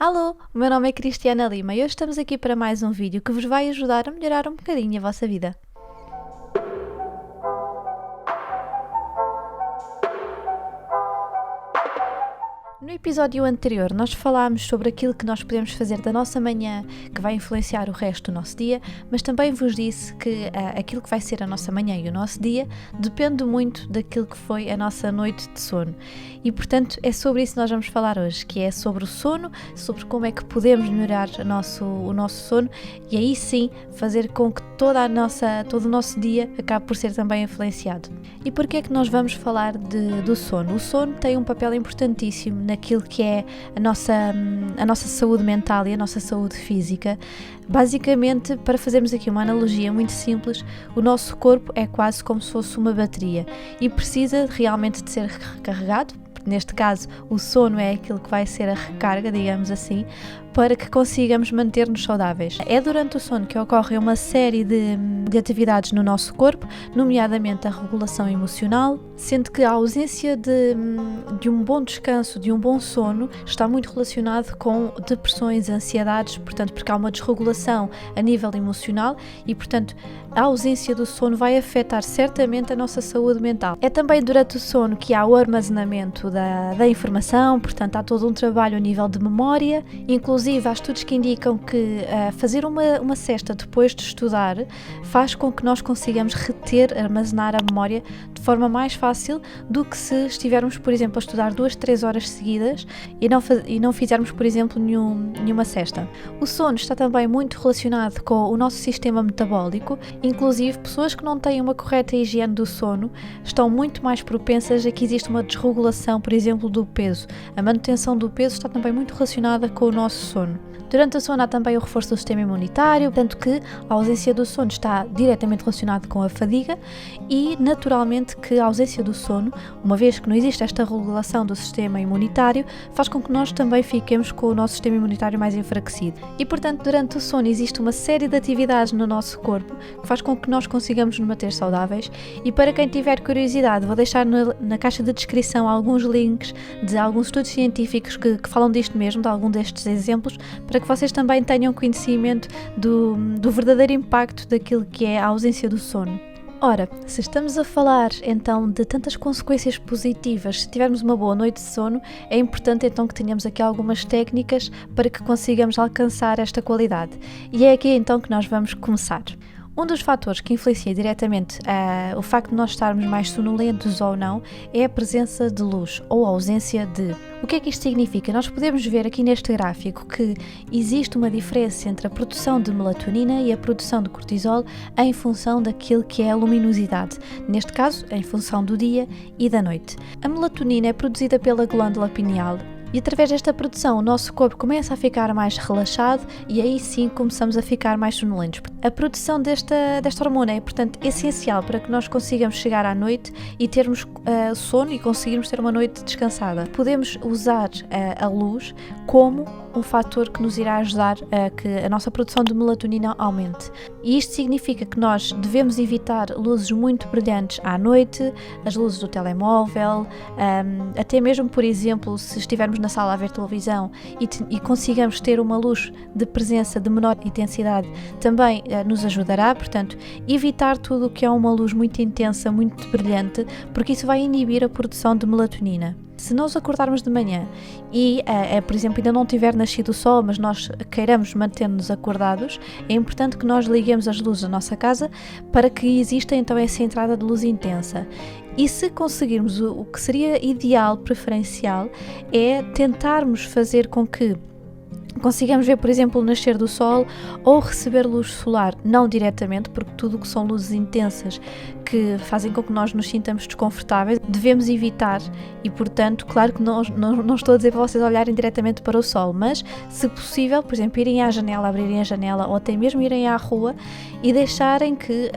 Alô, o meu nome é Cristiana Lima e hoje estamos aqui para mais um vídeo que vos vai ajudar a melhorar um bocadinho a vossa vida. No episódio anterior nós falámos sobre aquilo que nós podemos fazer da nossa manhã que vai influenciar o resto do nosso dia, mas também vos disse que aquilo que vai ser a nossa manhã e o nosso dia depende muito daquilo que foi a nossa noite de sono. E portanto é sobre isso que nós vamos falar hoje, que é sobre o sono, sobre como é que podemos melhorar o nosso sono e aí sim fazer com que todo o nosso dia acabe por ser também influenciado. E porquê é que nós vamos falar do sono? O sono tem um papel importantíssimo naquilo que é a nossa saúde mental e a nossa saúde física. Basicamente, para fazermos aqui uma analogia muito simples, o nosso corpo é quase como se fosse uma bateria e precisa realmente de ser recarregado. Neste caso, o sono é aquilo que vai ser a recarga, digamos assim, para que consigamos manter-nos saudáveis. É durante o sono que ocorre uma série de atividades no nosso corpo, nomeadamente a regulação emocional, sendo que a ausência de um bom descanso, de um bom sono, está muito relacionado com depressões, ansiedades, portanto, porque há uma desregulação a nível emocional e, portanto, a ausência do sono vai afetar certamente a nossa saúde mental. É também durante o sono que há o armazenamento da informação, portanto, há todo um trabalho a nível de memória, inclusive há estudos que indicam que fazer uma siesta depois de estudar faz com que nós consigamos armazenar a memória de forma mais fácil do que se estivermos, por exemplo, a estudar 2-3 horas seguidas e não fizermos, por exemplo, nenhuma siesta. O sono está também muito relacionado com o nosso sistema metabólico, inclusive pessoas que não têm uma correta higiene do sono estão muito mais propensas a que exista uma desregulação, por exemplo, do peso. A manutenção do peso está também muito relacionada com o nosso sono. Durante o sono há também o reforço do sistema imunitário, tanto que a ausência do sono está diretamente relacionada com a fadiga e, naturalmente, que a ausência do sono, uma vez que não existe esta regulação do sistema imunitário, faz com que nós também fiquemos com o nosso sistema imunitário mais enfraquecido. E, portanto, durante o sono existe uma série de atividades no nosso corpo que faz com que nós consigamos nos manter saudáveis e, para quem tiver curiosidade, vou deixar na caixa de descrição alguns links de alguns estudos científicos que falam disto mesmo, de algum destes exemplos, para que vocês também tenham conhecimento do verdadeiro impacto daquilo que é a ausência do sono. Ora, se estamos a falar então de tantas consequências positivas, se tivermos uma boa noite de sono, é importante então que tenhamos aqui algumas técnicas para que consigamos alcançar esta qualidade. E é aqui então que nós vamos começar. Um dos fatores que influencia diretamente o facto de nós estarmos mais sonolentos ou não é a presença de luz ou a ausência de. O que é que isto significa? Nós podemos ver aqui neste gráfico que existe uma diferença entre a produção de melatonina e a produção de cortisol em função daquilo que é a luminosidade, neste caso em função do dia e da noite. A melatonina é produzida pela glândula pineal e através desta produção o nosso corpo começa a ficar mais relaxado e aí sim começamos a ficar mais sonolentos. A produção desta hormona é, portanto, essencial para que nós consigamos chegar à noite e termos sono e conseguirmos ter uma noite descansada. Podemos usar a luz como um fator que nos irá ajudar a que a nossa produção de melatonina aumente. E isto significa que nós devemos evitar luzes muito brilhantes à noite, as luzes do telemóvel, até mesmo, por exemplo, se estivermos na sala a ver televisão e consigamos ter uma luz de presença de menor intensidade, também nos ajudará, portanto, evitar tudo o que é uma luz muito intensa, muito brilhante, porque isso vai inibir a produção de melatonina. Se nós acordarmos de manhã e, por exemplo, ainda não tiver nascido o sol, mas nós queiramos manter-nos acordados, é importante que nós liguemos as luzes da nossa casa para que exista então essa entrada de luz intensa. E se conseguirmos, o que seria ideal, preferencial, é tentarmos fazer com que consigamos ver, por exemplo, o nascer do sol ou receber luz solar, não diretamente, porque tudo o que são luzes intensas que fazem com que nós nos sintamos desconfortáveis, devemos evitar e, portanto, claro que não estou a dizer para vocês olharem diretamente para o sol, mas, se possível, por exemplo, irem à janela, abrirem a janela ou até mesmo irem à rua e deixarem que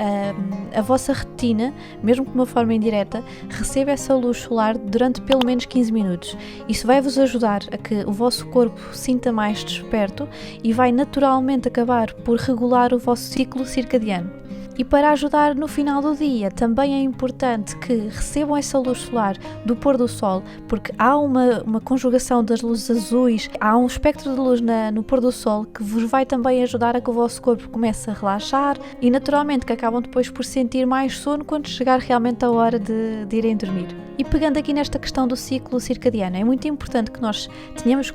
a vossa retina, mesmo de uma forma indireta, receba essa luz solar durante pelo menos 15 minutos. Isso vai-vos ajudar a que o vosso corpo sinta mais desperto e vai naturalmente acabar por regular o vosso ciclo circadiano. E para ajudar no final do dia, também é importante que recebam essa luz solar do pôr do sol, porque há uma conjugação das luzes azuis, há um espectro de luz no pôr do sol que vos vai também ajudar a que o vosso corpo comece a relaxar e naturalmente que acabam depois por sentir mais sono quando chegar realmente a hora de irem dormir. E pegando aqui nesta questão do ciclo circadiano, é muito importante que nós tenhamos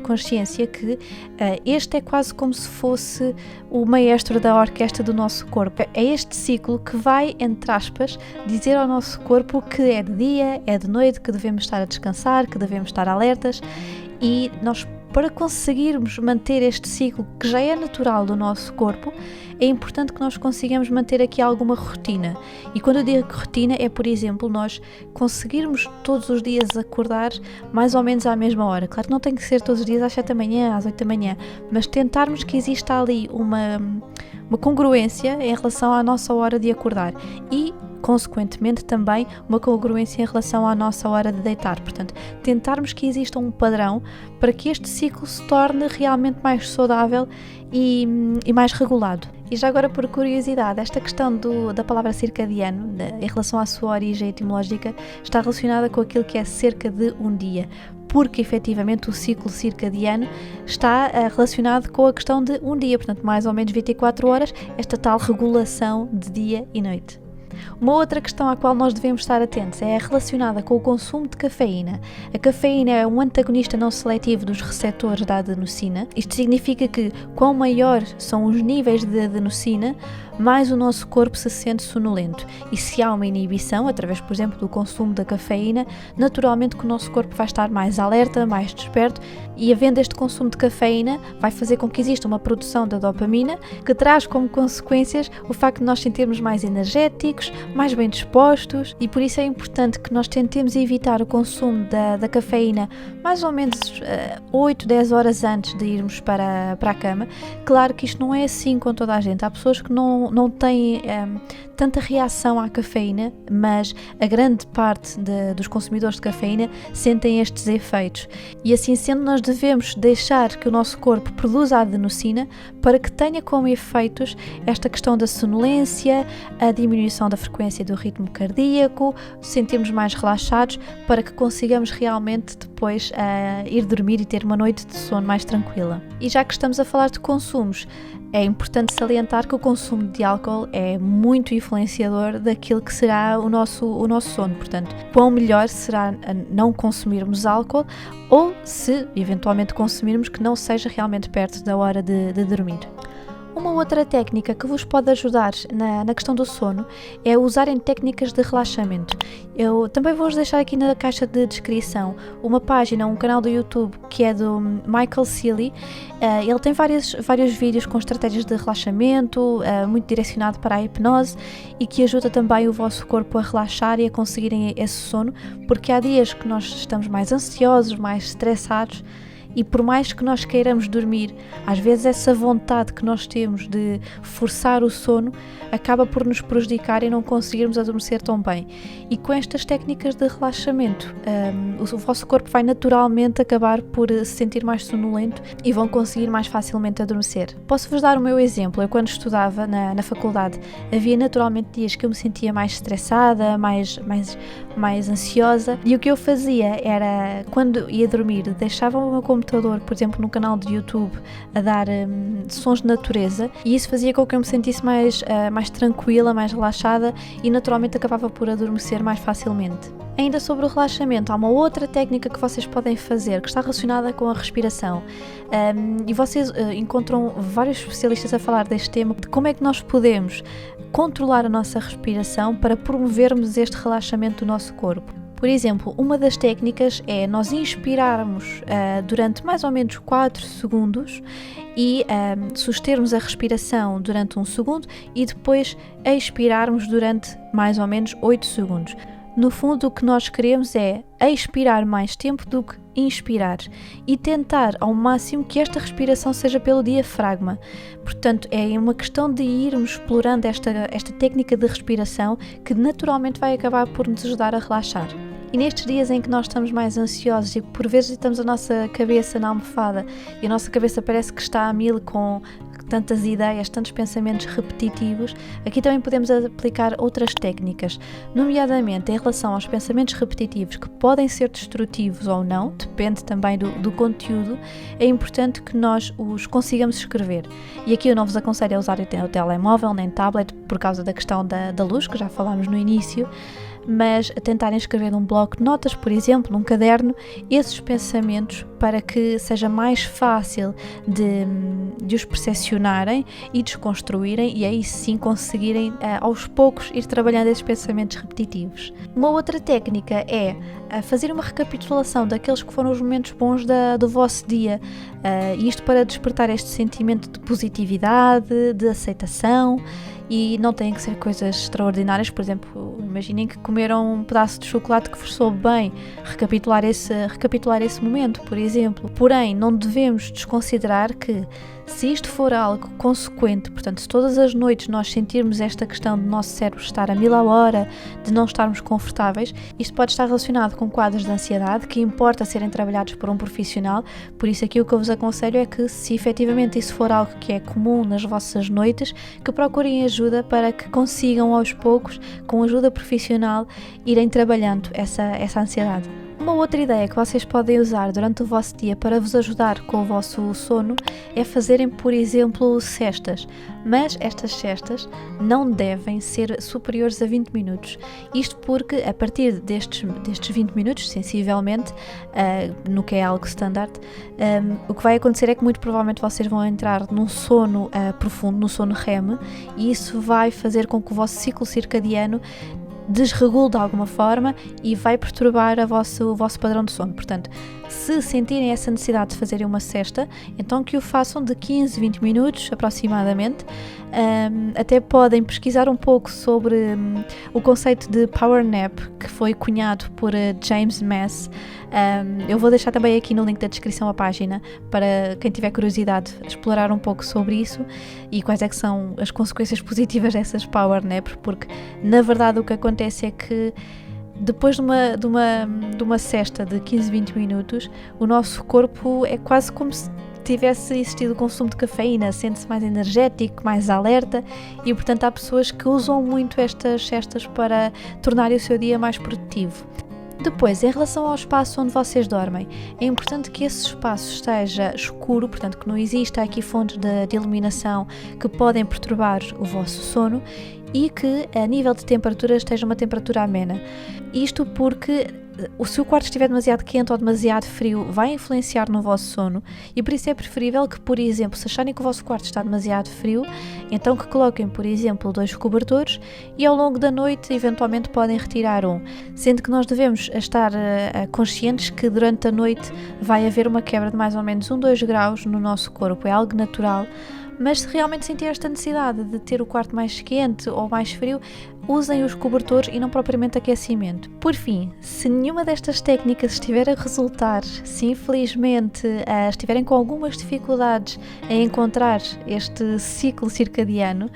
consciência que este é quase como se fosse o maestro da orquestra do nosso corpo. É este ciclo que vai, entre aspas, dizer ao nosso corpo que é de dia, é de noite, que devemos estar a descansar, que devemos estar alertas e nós, para conseguirmos manter este ciclo que já é natural do nosso corpo, é importante que nós consigamos manter aqui alguma rotina. E quando eu digo rotina é, por exemplo, nós conseguirmos todos os dias acordar mais ou menos à mesma hora. Claro que não tem que ser todos os dias às 7 da manhã, às 8 da manhã, mas tentarmos que exista ali uma congruência em relação à nossa hora de acordar e, consequentemente, também uma congruência em relação à nossa hora de deitar. Portanto, tentarmos que exista um padrão para que este ciclo se torne realmente mais saudável e mais regulado. E já agora, por curiosidade, esta questão da palavra circadiano, em relação à sua origem etimológica, está relacionada com aquilo que é cerca de um dia, porque efetivamente o ciclo circadiano está relacionado com a questão de um dia, portanto mais ou menos 24 horas, esta tal regulação de dia e noite. Uma outra questão à qual nós devemos estar atentos é relacionada com o consumo de cafeína. A cafeína é um antagonista não seletivo dos receptores da adenosina. Isto significa que, quão maior são os níveis de adenosina, mais o nosso corpo se sente sonolento. E se há uma inibição, através, por exemplo, do consumo da cafeína, naturalmente que o nosso corpo vai estar mais alerta, mais desperto, e havendo este consumo de cafeína, vai fazer com que exista uma produção da dopamina, que traz como consequências o facto de nós sentirmos mais energéticos, mais bem dispostos, e por isso é importante que nós tentemos evitar o consumo da cafeína mais ou menos 8, 10 horas antes de irmos para a cama. Claro que isto não é assim com toda a gente. Há pessoas que não têm tanta reação à cafeína, mas a grande parte dos consumidores de cafeína sentem estes efeitos. E assim sendo, nós devemos deixar que o nosso corpo produza a adenosina para que tenha como efeitos esta questão da sonolência, a diminuição da frequência do ritmo cardíaco, sentirmos mais relaxados, para que consigamos realmente depois ir dormir e ter uma noite de sono mais tranquila. E já que estamos a falar de consumos, é importante salientar que o consumo de álcool é muito influenciador daquilo que será o nosso sono. Portanto, quão melhor será não consumirmos álcool, ou se eventualmente consumirmos, que não seja realmente perto da hora de dormir. Uma outra técnica que vos pode ajudar na questão do sono é usarem técnicas de relaxamento. Eu também vou-vos deixar aqui na caixa de descrição uma página, um canal do YouTube que é do Michael Sealey. Ele tem vários vídeos com estratégias de relaxamento, muito direcionado para a hipnose, e que ajuda também o vosso corpo a relaxar e a conseguirem esse sono, porque há dias que nós estamos mais ansiosos, mais estressados, e por mais que nós queiramos dormir, às vezes essa vontade que nós temos de forçar o sono acaba por nos prejudicar e não conseguirmos adormecer tão bem. E com estas técnicas de relaxamento, o vosso corpo vai naturalmente acabar por se sentir mais sonolento e vão conseguir mais facilmente adormecer. Posso-vos dar o meu exemplo. Eu, quando estudava na faculdade, havia naturalmente dias que eu me sentia mais estressada, mais ansiosa, e o que eu fazia era, quando ia dormir, deixava o meu computador, por exemplo, no canal de YouTube, a dar sons de natureza, e isso fazia com que eu me sentisse mais tranquila, mais relaxada, e naturalmente acabava por adormecer mais facilmente. Ainda sobre o relaxamento, há uma outra técnica que vocês podem fazer que está relacionada com a respiração, e vocês encontram vários especialistas a falar deste tema, de como é que nós podemos controlar a nossa respiração para promovermos este relaxamento do nosso corpo. Por exemplo, uma das técnicas é nós inspirarmos durante mais ou menos 4 segundos e sustermos a respiração durante 1 segundo e depois expirarmos durante mais ou menos 8 segundos. No fundo, o que nós queremos é expirar mais tempo do que inspirar e tentar ao máximo que esta respiração seja pelo diafragma. Portanto, é uma questão de irmos explorando esta técnica de respiração que naturalmente vai acabar por nos ajudar a relaxar. E nestes dias em que nós estamos mais ansiosos e por vezes estamos a nossa cabeça na almofada e a nossa cabeça parece que está a mil com tantas ideias, tantos pensamentos repetitivos, aqui também podemos aplicar outras técnicas, nomeadamente em relação aos pensamentos repetitivos que podem ser destrutivos ou não, depende também do conteúdo, é importante que nós os consigamos escrever. E aqui eu não vos aconselho a usar o telemóvel nem tablet por causa da questão da luz, que já falámos no início, mas a tentarem escrever num bloco de notas, por exemplo, num caderno, esses pensamentos para que seja mais fácil de os percepcionarem e desconstruírem e aí sim conseguirem aos poucos ir trabalhando esses pensamentos repetitivos. Uma outra técnica é fazer uma recapitulação daqueles que foram os momentos bons do vosso dia, isto para despertar este sentimento de positividade, de aceitação. E não têm que ser coisas extraordinárias, por exemplo, imaginem que comeram um pedaço de chocolate que vos soube bem, recapitular esse momento, por exemplo. Porém, não devemos desconsiderar que se isto for algo consequente, portanto, se todas as noites nós sentirmos esta questão do nosso cérebro estar a 1000 a hora, de não estarmos confortáveis, isto pode estar relacionado com quadros de ansiedade que importa serem trabalhados por um profissional, por isso aqui o que eu vos aconselho é que se efetivamente isso for algo que é comum nas vossas noites, que procurem ajuda para que consigam aos poucos, com ajuda profissional, irem trabalhando essa ansiedade. Uma outra ideia que vocês podem usar durante o vosso dia para vos ajudar com o vosso sono é fazerem, por exemplo, cestas, mas estas cestas não devem ser superiores a 20 minutos. Isto porque a partir destes 20 minutos, sensivelmente, no que é algo standard, o que vai acontecer é que muito provavelmente vocês vão entrar num sono profundo, no sono REM, e isso vai fazer com que o vosso ciclo circadiano desregule de alguma forma e vai perturbar o vosso padrão de sono. Portanto, se sentirem essa necessidade de fazerem uma cesta, então que o façam de 15, 20 minutos aproximadamente. Até podem pesquisar um pouco sobre o conceito de Power Nap, que foi cunhado por James Mass. Eu vou deixar também aqui no link da descrição a página para quem tiver curiosidade explorar um pouco sobre isso e quais é que são as consequências positivas dessas Power Naps, porque na verdade o que acontece é que depois de uma cesta de 15, 20 minutos, o nosso corpo é quase como se tivesse existido o consumo de cafeína, sente-se mais energético, mais alerta e, portanto, há pessoas que usam muito estas cestas para tornarem o seu dia mais produtivo. Depois, em relação ao espaço onde vocês dormem, é importante que esse espaço esteja escuro, portanto que não exista aqui fontes de iluminação que podem perturbar o vosso sono e que a nível de temperatura esteja uma temperatura amena. Isto porque se o quarto estiver demasiado quente ou demasiado frio, vai influenciar no vosso sono e por isso é preferível que, por exemplo, se acharem que o vosso quarto está demasiado frio, então que coloquem, por exemplo, 2 cobertores e ao longo da noite eventualmente podem retirar um, sendo que nós devemos estar conscientes que durante a noite vai haver uma quebra de mais ou menos 2 graus no nosso corpo, é algo natural. Mas se realmente sentir esta necessidade de ter o quarto mais quente ou mais frio, usem os cobertores e não propriamente aquecimento. Por fim, se nenhuma destas técnicas estiver a resultar, se infelizmente estiverem com algumas dificuldades em encontrar este ciclo circadiano,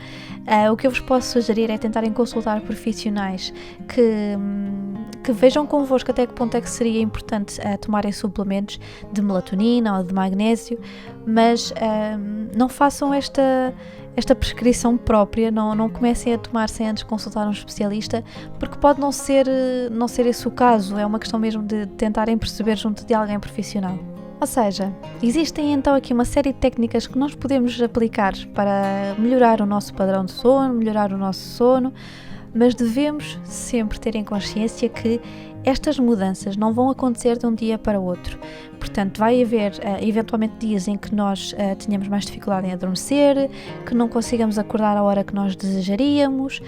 o que eu vos posso sugerir é tentarem consultar profissionais que vejam convosco até que ponto é que seria importante tomarem suplementos de melatonina ou de magnésio, mas não façam esta prescrição própria, não comecem a tomar sem antes consultar um especialista, porque pode não ser esse o caso, é uma questão mesmo de tentarem perceber junto de alguém profissional. Ou seja, existem então aqui uma série de técnicas que nós podemos aplicar para melhorar o nosso padrão de sono, melhorar o nosso sono, mas devemos sempre ter em consciência que estas mudanças não vão acontecer de um dia para o outro. Portanto, vai haver eventualmente dias em que nós tenhamos mais dificuldade em adormecer, que não consigamos acordar à hora que nós desejaríamos,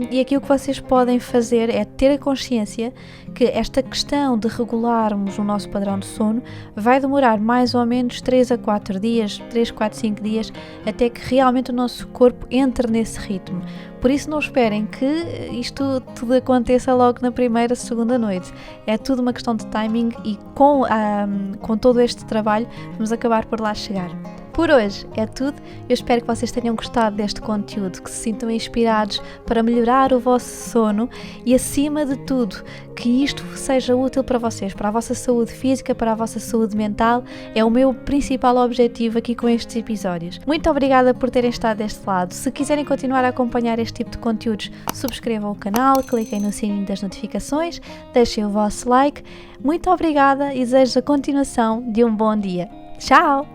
e aqui o que vocês podem fazer é ter a consciência que esta questão de regularmos o nosso padrão de sono vai demorar mais ou menos 3 a 4 dias, 3, 4, 5 dias, até que realmente o nosso corpo entre nesse ritmo. Por isso não esperem que isto tudo aconteça logo na primeira, segunda noite. É tudo uma questão de timing e com todo este trabalho vamos acabar por lá chegar. Por hoje é tudo. Eu espero que vocês tenham gostado deste conteúdo, que se sintam inspirados para melhorar o vosso sono e, acima de tudo, que isto seja útil para vocês, para a vossa saúde física, para a vossa saúde mental. É o meu principal objetivo aqui com estes episódios. Muito obrigada por terem estado deste lado. Se quiserem continuar a acompanhar este tipo de conteúdos, subscrevam o canal, cliquem no sininho das notificações, deixem o vosso like. Muito obrigada e desejo a continuação de um bom dia. Tchau!